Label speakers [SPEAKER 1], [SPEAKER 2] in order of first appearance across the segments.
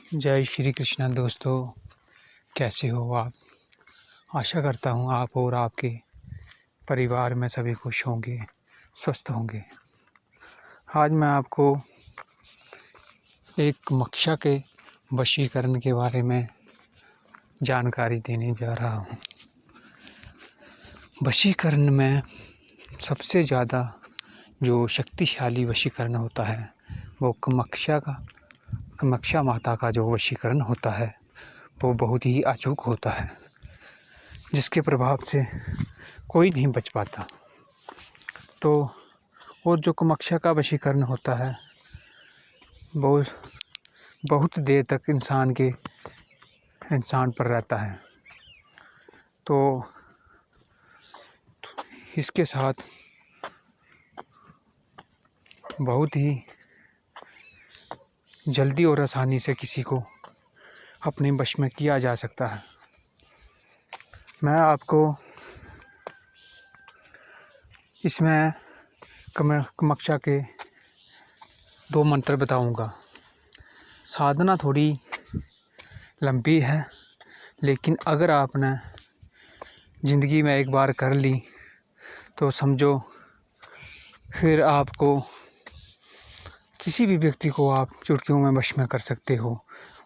[SPEAKER 1] जय श्री कृष्णा दोस्तों, कैसे हो आप। आशा करता हूँ आप और आपके परिवार में सभी खुश होंगे, स्वस्थ होंगे। आज मैं आपको एक मक्षा के वशीकरण के बारे में जानकारी देने जा रहा हूँ। वशीकरण में सबसे ज़्यादा जो शक्तिशाली वशीकरण होता है वो कामाक्षा माता का जो वशीकरण होता है वो बहुत ही अचूक होता है, जिसके प्रभाव से कोई नहीं बच पाता। तो और जो कामाक्षा का वशीकरण होता है वो बहुत देर तक इंसान पर रहता है। तो इसके साथ बहुत ही जल्दी और आसानी से किसी को अपने वश में किया जा सकता है। मैं आपको इसमें कामाक्षा के 2 मंत्र बताऊंगा। साधना थोड़ी लंबी है, लेकिन अगर आपने ज़िंदगी में एक बार कर ली तो समझो फिर आपको किसी भी व्यक्ति को आप चुटकियों में वश में कर सकते हो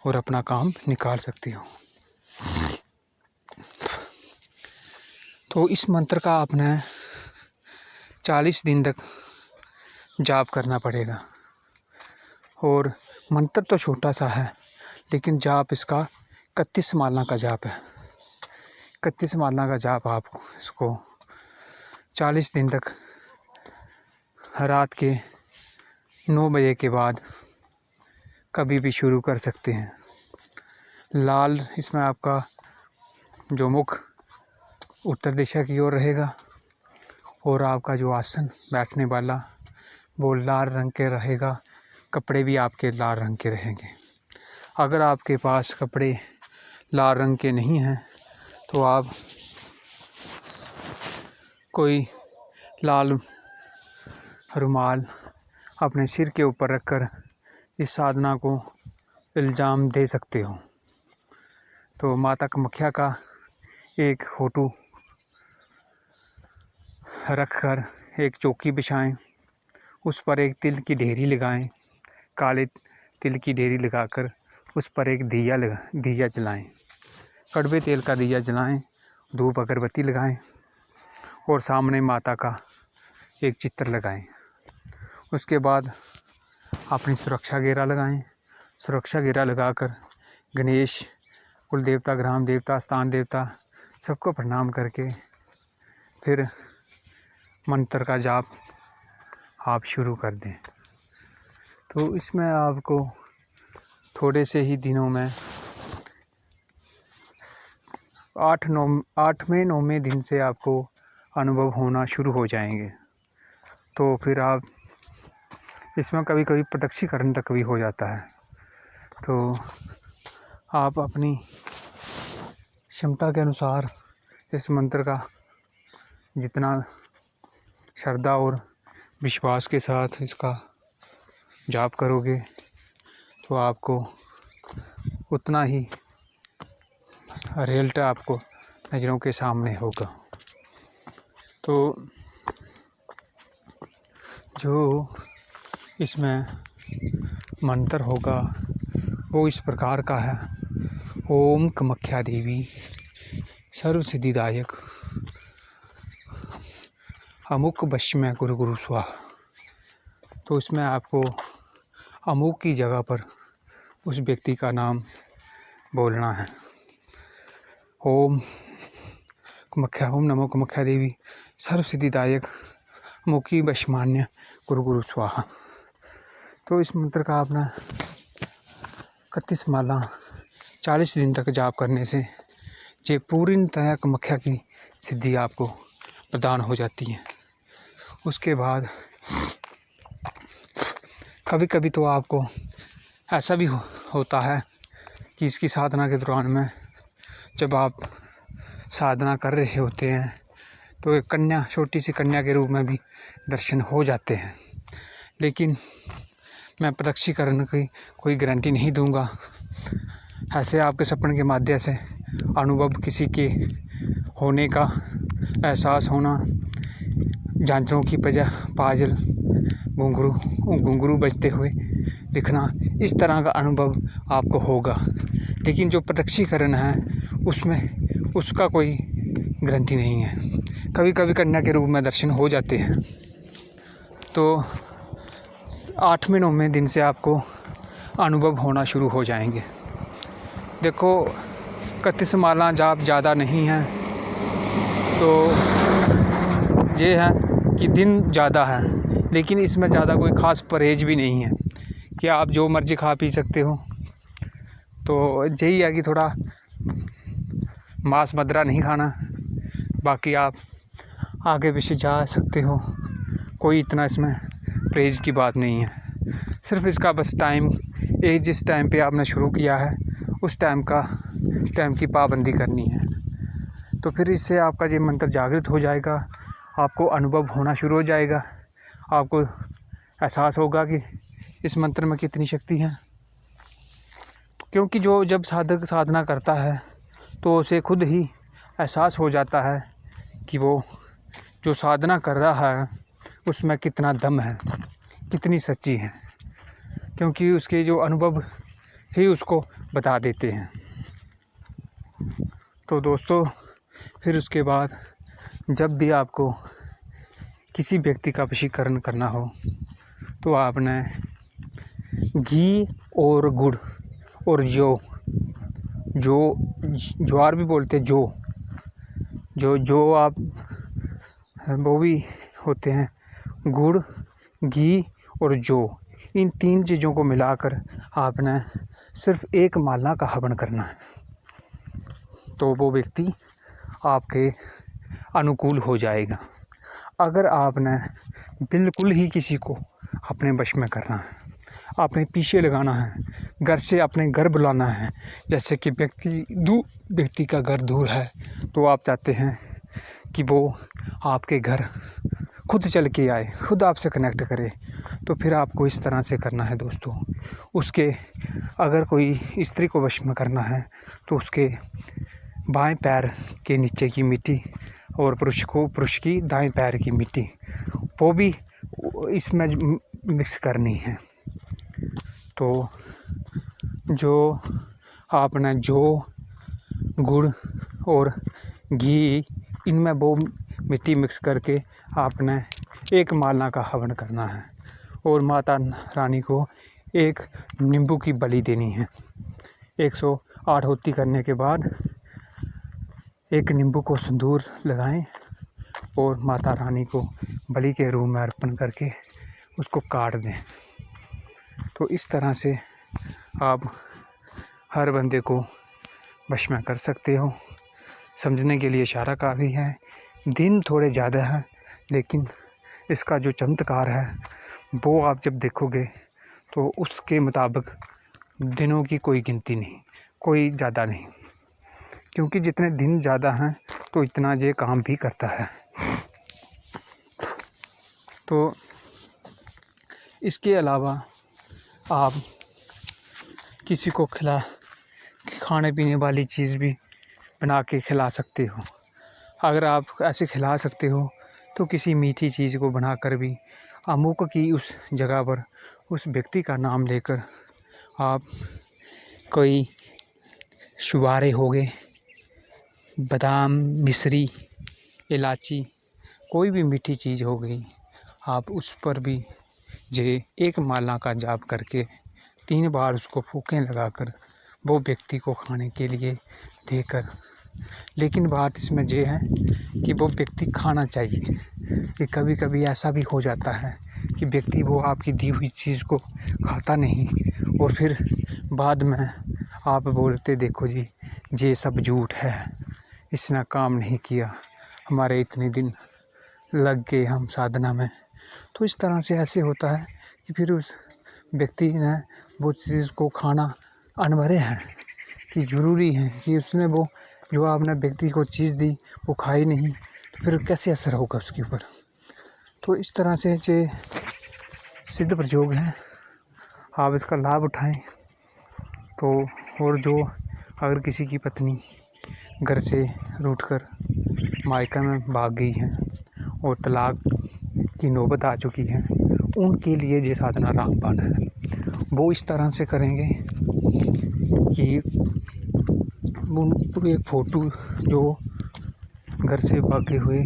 [SPEAKER 1] और अपना काम निकाल सकते हो। तो इस मंत्र का आपने 40 दिन तक जाप करना पड़ेगा। और मंत्र तो छोटा सा है, लेकिन जाप इसका 31 माला का जाप है। 31 माला का जाप आप इसको 40 दिन तक रात के 9 बजे के बाद कभी भी शुरू कर सकते हैं। लाल इसमें आपका जो मुख उत्तर दिशा की ओर रहेगा और आपका जो आसन बैठने वाला वो लाल रंग के रहेगा। कपड़े भी आपके लाल रंग के रहेंगे। अगर आपके पास कपड़े लाल रंग के नहीं हैं तो आप कोई लाल रुमाल अपने सिर के ऊपर रखकर इस साधना को इल्ज़ाम दे सकते हो। तो माता कामाक्षा का एक फ़ोटो रखकर एक चौकी बिछाएं, उस पर एक तिल की ढेरी लगाएं, काले तिल की ढेरी लगाकर उस पर एक दिया जलाएं, कड़वे तेल का दिया जलाएं, धूप अगरबत्ती लगाएं और सामने माता का एक चित्र लगाएं। उसके बाद अपनी सुरक्षा घेरा लगाएं। सुरक्षा घेरा लगाकर गणेश, कुल देवता, ग्राम देवता, स्थान देवता सबको प्रणाम करके फिर मंत्र का जाप आप शुरू कर दें। तो इसमें आपको थोड़े से ही दिनों में 8वें दिन से आपको अनुभव होना शुरू हो जाएंगे। तो फिर आप इसमें कभी कभी प्रदक्षिणीकरण तक भी हो जाता है। तो आप अपनी क्षमता के अनुसार इस मंत्र का जितना श्रद्धा और विश्वास के साथ इसका जाप करोगे तो आपको उतना ही रिजल्ट आपको नज़रों के सामने होगा। तो जो इसमें मंत्र होगा वो इस प्रकार का है। ओम कामाक्षा देवी सर्व सिद्धिदायक अमुक वश में गुरु गुरु स्वाहा। तो इसमें आपको अमुक की जगह पर उस व्यक्ति का नाम बोलना है। ओम नमो कामाक्षा देवी सर्व सिद्धिदायक अमुकी वशमान्य गुरु गुरु स्वाहा। तो इस मंत्र का अपना 31 माला 40 दिन तक जाप करने से ये पूरी तरह कामाक्षा की सिद्धि आपको प्रदान हो जाती है। उसके बाद कभी कभी तो आपको ऐसा भी होता है कि इसकी साधना के दौरान में जब आप साधना कर रहे होते हैं तो एक कन्या, छोटी सी कन्या के रूप में भी दर्शन हो जाते हैं। लेकिन मैं प्रदक्षिणीकरण की कोई गारंटी नहीं दूंगा। ऐसे आपके सपने के माध्यम से अनुभव किसी के होने का एहसास होना, झांझरों की पाजल घुंघरू बजते हुए दिखना, इस तरह का अनुभव आपको होगा। लेकिन जो प्रत्यक्षीकरण है उसमें उसका कोई गारंटी नहीं है। कभी कभी कन्या के रूप में दर्शन हो जाते हैं। तो 8वें 9वें दिन से आपको अनुभव होना शुरू हो जाएंगे। देखो 31 माला जाप ज़्यादा नहीं है, तो ये है कि दिन ज़्यादा है, लेकिन इसमें ज़्यादा कोई ख़ास परहेज भी नहीं है कि आप जो मर्ज़ी खा पी सकते हो। तो यही है कि थोड़ा मांस मदिरा नहीं खाना, बाकी आप आगे पीछे जा सकते हो, कोई इतना इसमें परहेज की बात नहीं है। सिर्फ इसका बस टाइम, जिस टाइम पे आपने शुरू किया है उस टाइम की पाबंदी करनी है। तो फिर इससे आपका ये मंत्र जागृत हो जाएगा, आपको अनुभव होना शुरू हो जाएगा, आपको एहसास होगा कि इस मंत्र में कितनी शक्ति है। क्योंकि जो जब साधक साधना करता है तो उसे खुद ही एहसास हो जाता है कि वो जो साधना कर रहा है उसमें कितना दम है, कितनी सच्ची है, क्योंकि उसके जो अनुभव ही उसको बता देते हैं। तो दोस्तों, फिर उसके बाद जब भी आपको किसी व्यक्ति का वशीकरण करना हो तो आपने घी और गुड़ और ज्वार भी बोलते हैं, जो आप वो भी होते हैं, गुड़, घी और इन 3 चीज़ों को मिलाकर आपने सिर्फ 1 माला का हवन करना है, तो वो व्यक्ति आपके अनुकूल हो जाएगा। अगर आपने बिल्कुल ही किसी को अपने वश में करना है, अपने पीछे लगाना है, घर से अपने घर बुलाना है, जैसे कि व्यक्ति का घर दूर है तो आप चाहते हैं कि वो आपके घर खुद चल के आए, खुद आपसे कनेक्ट करे, तो फिर आपको इस तरह से करना है दोस्तों। उसके अगर कोई स्त्री को वश में करना है तो उसके बाएं पैर के नीचे की मिट्टी और पुरुष की दाएं पैर की मिट्टी वो भी इसमें मिक्स करनी है। तो जो आपने गुड़ और घी इनमें वो मिट्टी मिक्स करके आपने 1 माला का हवन करना है और माता रानी को 1 नींबू की बलि देनी है। 108 होती करने के बाद 1 नींबू को सिंदूर लगाएं और माता रानी को बलि के रूप में अर्पण करके उसको काट दें। तो इस तरह से आप हर बंदे को वश में कर सकते हो। समझने के लिए इशारा काफ़ी है। दिन थोड़े ज़्यादा हैं, लेकिन इसका जो चमत्कार है वो आप जब देखोगे तो उसके मुताबिक दिनों की कोई गिनती नहीं, कोई ज़्यादा नहीं, क्योंकि जितने दिन ज़्यादा हैं तो इतना ये काम भी करता है। तो इसके अलावा आप किसी को खाने पीने वाली चीज़ भी बना के खिला सकते हो। अगर आप ऐसे खिला सकते हो तो किसी मीठी चीज़ को बनाकर भी अमुक की उस जगह पर उस व्यक्ति का नाम लेकर आप कोई शुबारे हो गए, बादाम, मिश्री, इलायची, कोई भी मीठी चीज़ हो गई, आप उस पर भी 1 माला का जाप करके 3 बार उसको फूंकें लगाकर वो व्यक्ति को खाने के लिए देकर। लेकिन बात इसमें ये है कि वो व्यक्ति खाना चाहिए, कि कभी कभी ऐसा भी हो जाता है कि व्यक्ति वो आपकी दी हुई चीज़ को खाता नहीं और फिर बाद में आप बोलते देखो जी ये सब झूठ है, इसने काम नहीं किया, हमारे इतने दिन लग गए हम साधना में। तो इस तरह से ऐसे होता है कि फिर उस व्यक्ति ने वो चीज़ को खाना अनिवार्य है, कि ज़रूरी है कि उसने वो जो आपने व्यक्ति को चीज़ दी वो खाई नहीं, तो फिर कैसे असर होगा उसके ऊपर। तो इस तरह से ये सिद्ध प्रयोग है, आप इसका लाभ उठाएं। तो और जो अगर किसी की पत्नी घर से रूठकर मायका में भाग गई है और तलाक की नौबत आ चुकी है, उनके लिए ये साधना रामबाण है। वो इस तरह से करेंगे कि उनको एक फ़ोटो जो घर से भागे हुए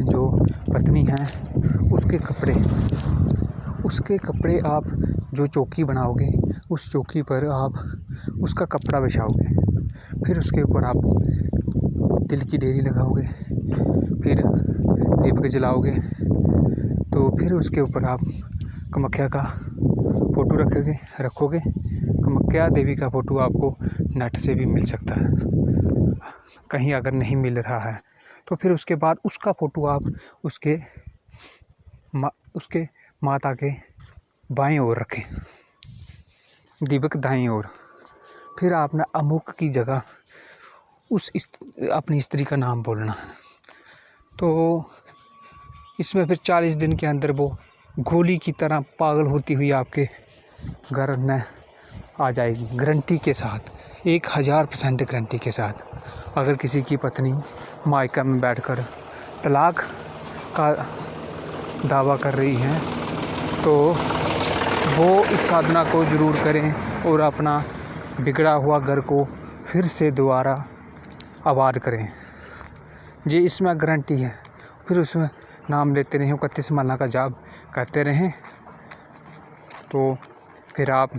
[SPEAKER 1] जो पत्नी है उसके कपड़े आप जो चौकी बनाओगे उस चौकी पर आप उसका कपड़ा बिछाओगे, फिर उसके ऊपर आप तिल की डेरी लगाओगे, फिर दीपक जलाओगे, तो फिर उसके ऊपर आप कामाख्या का फ़ोटो रखोगे। कामाख्या देवी का फ़ोटो आपको नेट से भी मिल सकता है, कहीं अगर नहीं मिल रहा है तो फिर उसके बाद उसका फ़ोटो आप उसके माता के बाएं ओर रखें, दीपक दाएं ओर। फिर आपने अमुक की जगह अपनी स्त्री का नाम बोलना है। तो इसमें फिर 40 दिन के अंदर वो गोली की तरह पागल होती हुई आपके घर में आ जाएगी, गारंटी के साथ, 1000% गारंटी के साथ। अगर किसी की पत्नी मायका में बैठकर तलाक का दावा कर रही है तो वो इस साधना को ज़रूर करें और अपना बिगड़ा हुआ घर को फिर से दोबारा आबाद करें, ये इसमें गारंटी है। फिर उसमें नाम लेते रहें, 31 माला का जाप करते रहें, तो फिर आप